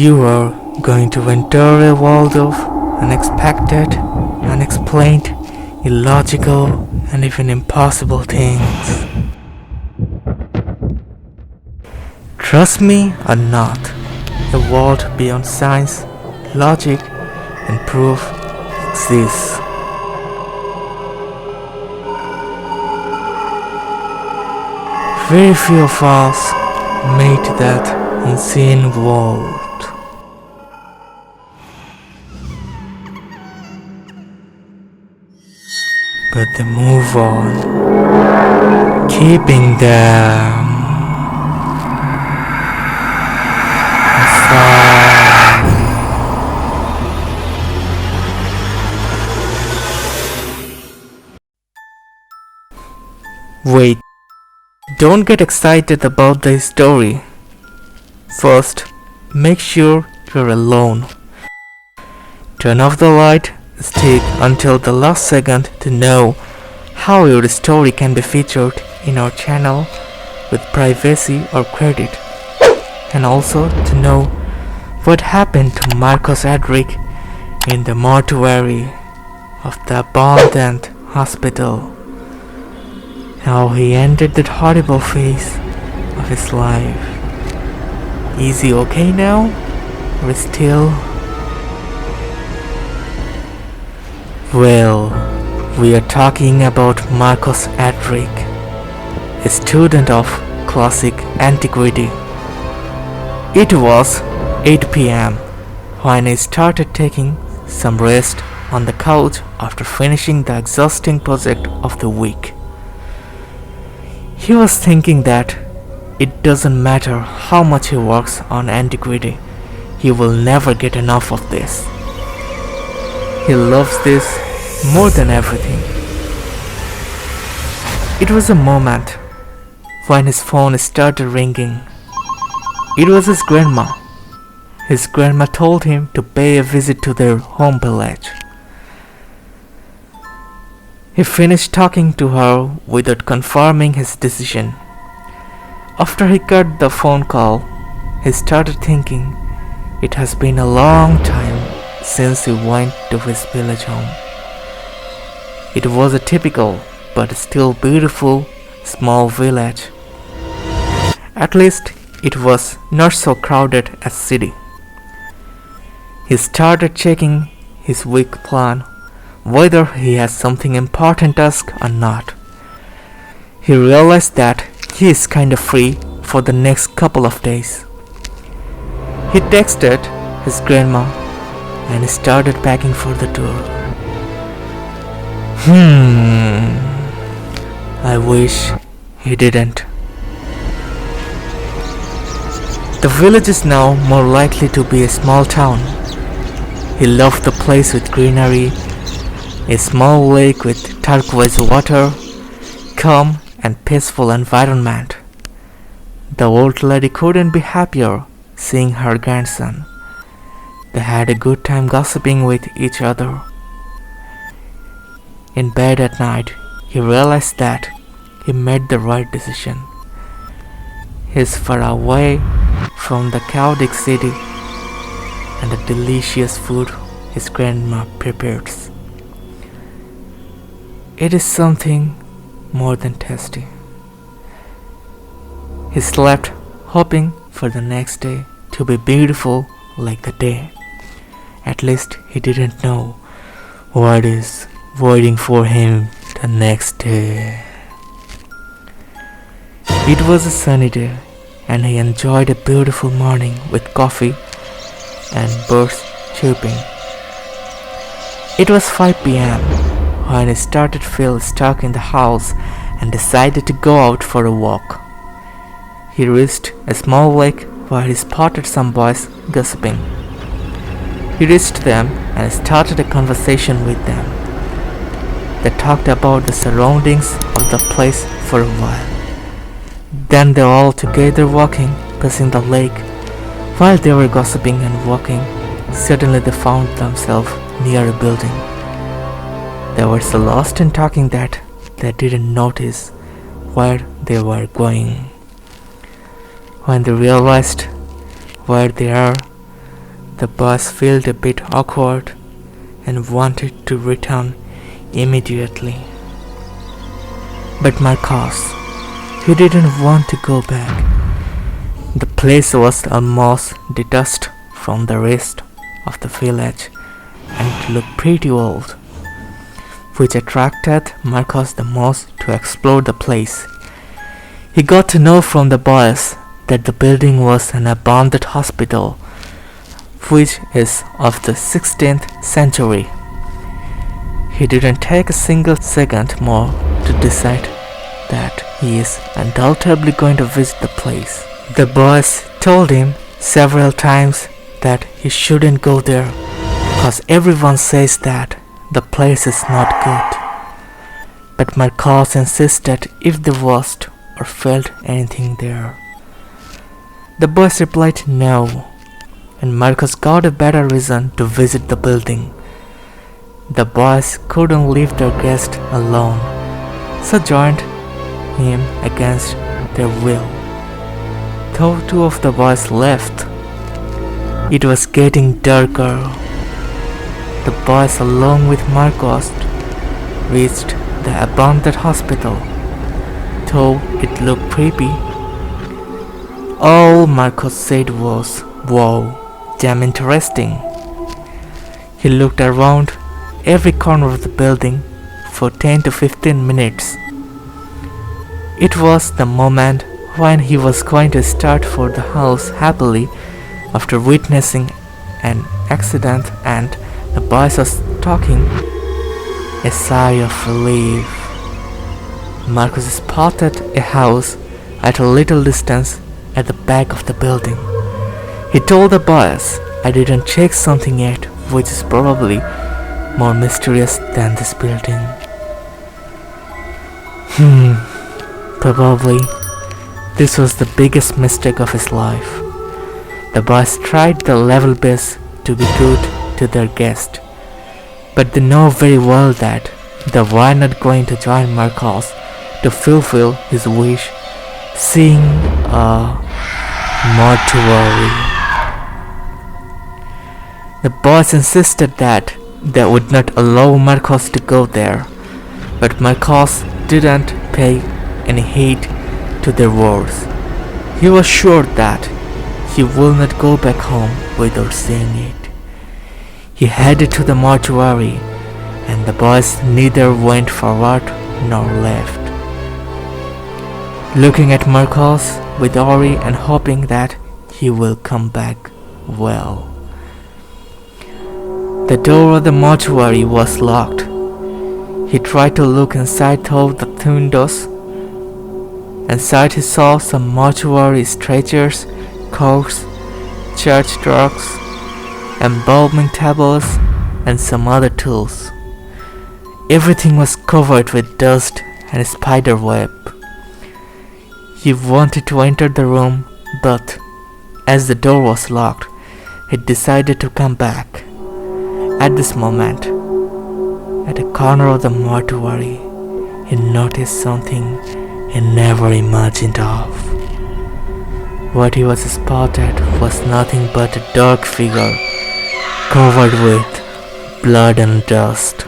You are going to enter a world of unexpected, unexplained, illogical, and even impossible things. Trust me or not, a world beyond science, logic, and proof exists. Very few of us made that insane world. But they move on, keeping them aside. Wait, don't get excited about the story. First, make sure you're alone. Turn off the light, stick until the last second to know how your story can be featured in our channel with privacy or credit, and also to know what happened to Marcus Edrik in the mortuary of the abandoned hospital, how he ended that horrible phase of his life. Is he okay now, or still? Well, we are talking about Marcus Edrik, a student of classic antiquity. It was 8 p.m. when he started taking some rest on the couch after finishing the exhausting project of the week. He was thinking that it doesn't matter how much he works on antiquity, he will never get enough of this. He loves this more than everything. It was a moment when his phone started ringing. It was his grandma. His grandma told him to pay a visit to their home village. He finished talking to her without confirming his decision. After he cut the phone call, he started thinking it has been a long time since he went to his village home. It was a typical but still beautiful small village. At least it was not so crowded as city. He started checking his week plan, whether he has something important task or not. He realized that he is kinda free for the next couple of days. He texted his grandma and started packing for the tour. I wish he didn't. The village is now more likely to be a small town. He loved the place with greenery, a small lake with turquoise water, calm and peaceful environment. The old lady couldn't be happier seeing her grandson. They had a good time gossiping with each other. In bed at night, he realized that he made the right decision. He's far away from the chaotic city and the delicious food his grandma prepares. It is something more than tasty. He slept, hoping for the next day to be beautiful like the day. At least he didn't know what is waiting for him the next day. It was a sunny day, and he enjoyed a beautiful morning with coffee and birds chirping. It was 5 p.m. when he started to feel stuck in the house and decided to go out for a walk. He reached a small lake where he spotted some boys gossiping. He reached them and started a conversation with them. They talked about the surroundings of the place for a while. Then they were all together walking, passing the lake. While they were gossiping and walking, suddenly they found themselves near a building. They were so lost in talking that they didn't notice where they were going. When they realized where they are, The boys felt a bit awkward and wanted to return immediately. But Marcos, he didn't want to go back. The place was almost detached from the rest of the village and it looked pretty old, which attracted Marcos the most to explore the place. He got to know from the boys that the building was an abandoned hospital, which is of the 16th century. He didn't take a single second more to decide that he is undoubtedly going to visit the place. The boys told him several times that he shouldn't go there because everyone says that the place is not good. But Marcos insisted if there was or felt anything there. The boys replied no, and Marcos got a better reason to visit the building. The boys couldn't leave their guest alone, so joined him against their will. Though two of the boys left, it was getting darker. The boys, along with Marcos, reached the abandoned hospital. Though it looked creepy, all Marcos said was, "Wow, damn interesting." He looked around every corner of the building for 10 to 15 minutes. It was the moment when he was going to start for the house happily after witnessing an accident, and the boys was talking. A sigh of relief. Marcos spotted a house at a little distance at the back of the building. He told the boys, "I didn't check something yet, which is probably more mysterious than this building." Probably this was the biggest mistake of his life. The boys tried their level best to be good to their guest, but they know very well that they were not going to join Marcos to fulfill his wish, seeing a mortuary. The boys insisted that they would not allow Marcos to go there, but Marcos didn't pay any heed to their words. He was sure that he will not go back home without seeing it. He headed to the mortuary, and the boys neither went forward nor left, looking at Marcos with worry and hoping that he will come back well. The door of the mortuary was locked. He tried to look inside through the windows. Inside he saw some mortuary stretchers, corks, church drugs, embalming tables, and some other tools. Everything was covered with dust and spider web. He wanted to enter the room, but as the door was locked, he decided to come back. At this moment, at a corner of the mortuary, he noticed something he never imagined of. What he was spotted was nothing but a dark figure covered with blood and dust.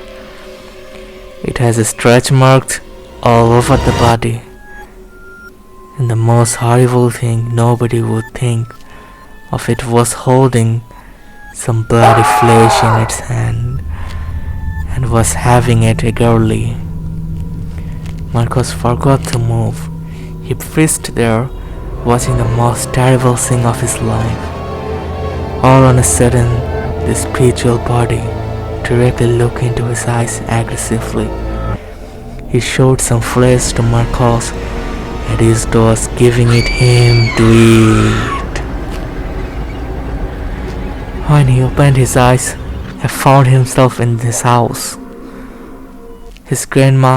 It has stretch marks all over the body, and the most horrible thing nobody would think of, it was holding some bloody flesh in its hand and was having it eagerly. Marcos forgot to move. He frisked there, watching the most terrible thing of his life. All on a sudden, the spiritual body directly looked into his eyes aggressively. He showed some flesh to Marcos, and he was giving it him to eat. When he opened his eyes, he found himself in his house. His grandma,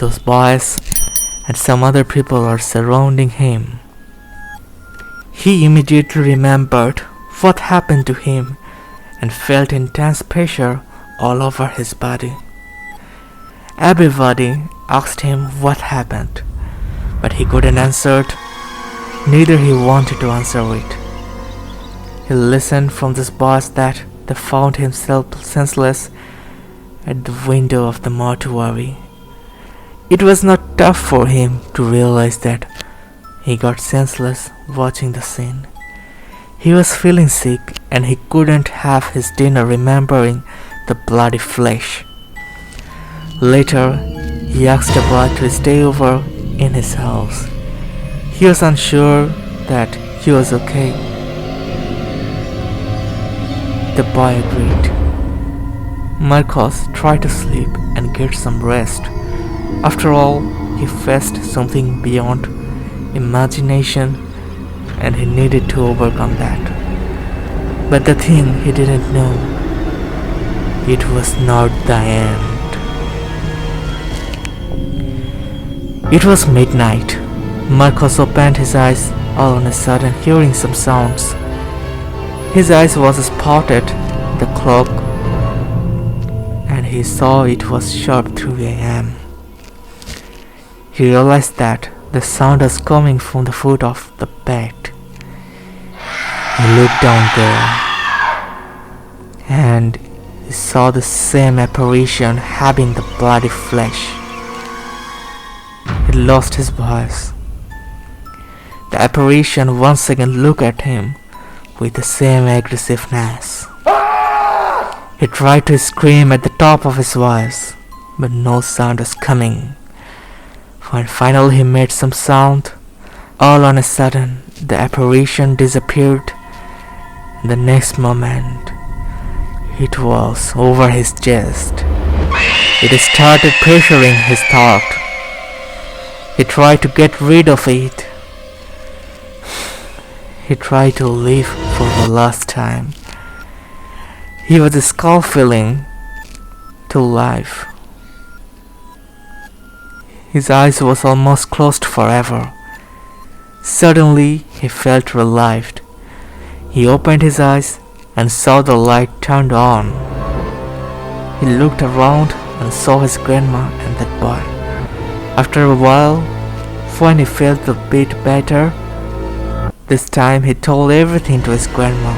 those boys, and some other people are surrounding him. He immediately remembered what happened to him and felt intense pressure all over his body. Everybody asked him what happened, but he couldn't answer it, neither he wanted to answer it. He listened from this voice that they found himself senseless at the window of the mortuary. It was not tough for him to realize that he got senseless watching the scene. He was feeling sick and he couldn't have his dinner remembering the bloody flesh. Later, he asked a boy to stay over in his house. He was unsure that he was okay. The boy agreed. Marcos tried to sleep and get some rest. After all, he faced something beyond imagination and he needed to overcome that. But the thing he didn't know, it was not the end. It was midnight. Marcos opened his eyes all on a sudden, hearing some sounds. His eyes was spotted the clock and he saw it was sharp 3 a.m. He realized that the sound was coming from the foot of the bed. He looked down there and he saw the same apparition having the bloody flesh. He lost his voice. The apparition once again looked at him with the same aggressiveness. He tried to scream at the top of his voice, but no sound was coming. When finally he made some sound, all on a sudden the apparition disappeared. The next moment, it was over his chest. It started pressuring his thought. He tried to get rid of it. He tried to live for the last time. He was scoffing to life. His eyes was almost closed forever. Suddenly, he felt relieved. He opened his eyes and saw the light turned on. He looked around and saw his grandma and that boy. After a while, when he felt a bit better, this time he told everything to his grandma.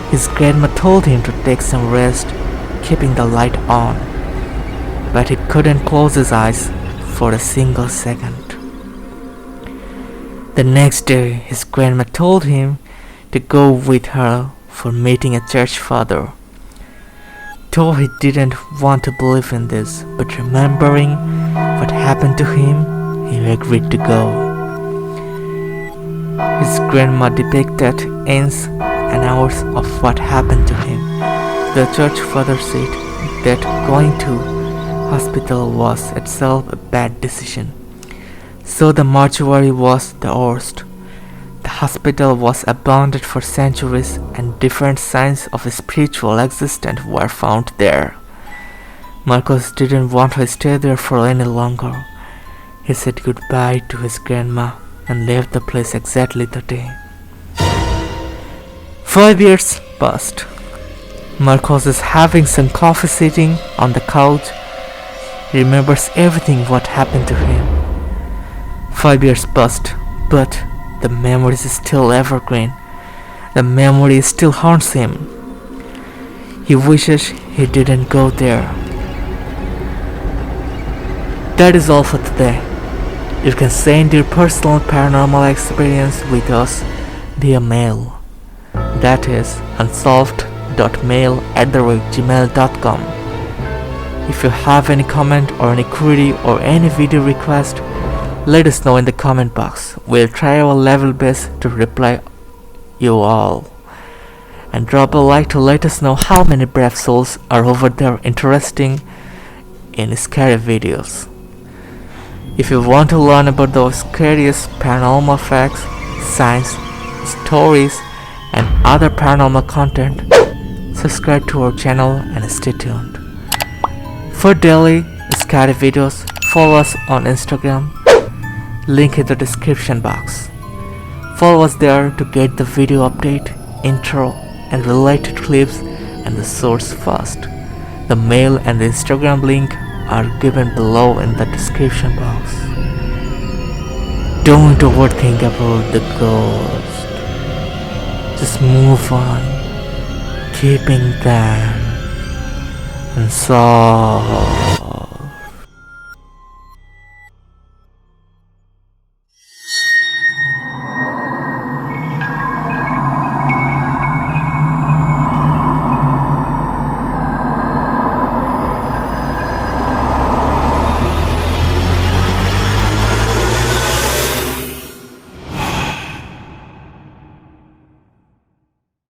His grandma told him to take some rest, keeping the light on. But he couldn't close his eyes for a single second. The next day, his grandma told him to go with her for meeting a church father. Though he didn't want to believe in this, but remembering what happened to him, he agreed to go. His grandma depicted ins and outs of what happened to him. The church father said that going to hospital was itself a bad decision. So the mortuary was the worst. The hospital was abandoned for centuries and different signs of a spiritual existence were found there. Marcos didn't want to stay there for any longer. He said goodbye to his grandma and left the place exactly the day. 5 years passed. Marcos is having some coffee sitting on the couch. He remembers everything what happened to him. 5 years passed, but the memory is still evergreen. The memory still haunts him. He wishes he didn't go there. That is all for today. You can send your personal paranormal experience with us via mail. That is unsolved.mail@gmail.com. If you have any comment or any query or any video request, let us know in the comment box. We'll try our level best to reply you all. And drop a like to let us know how many brave souls are over there interesting in scary videos. If you want to learn about those scariest paranormal facts, science, stories, and other paranormal content, subscribe to our channel and stay tuned. For daily scary videos, follow us on Instagram, link in the description box. Follow us there to get the video update, intro, and related clips and the source first. The mail and the Instagram link are given below in the description box. Don't overthink about the ghost. Just move on, keeping them unsolved.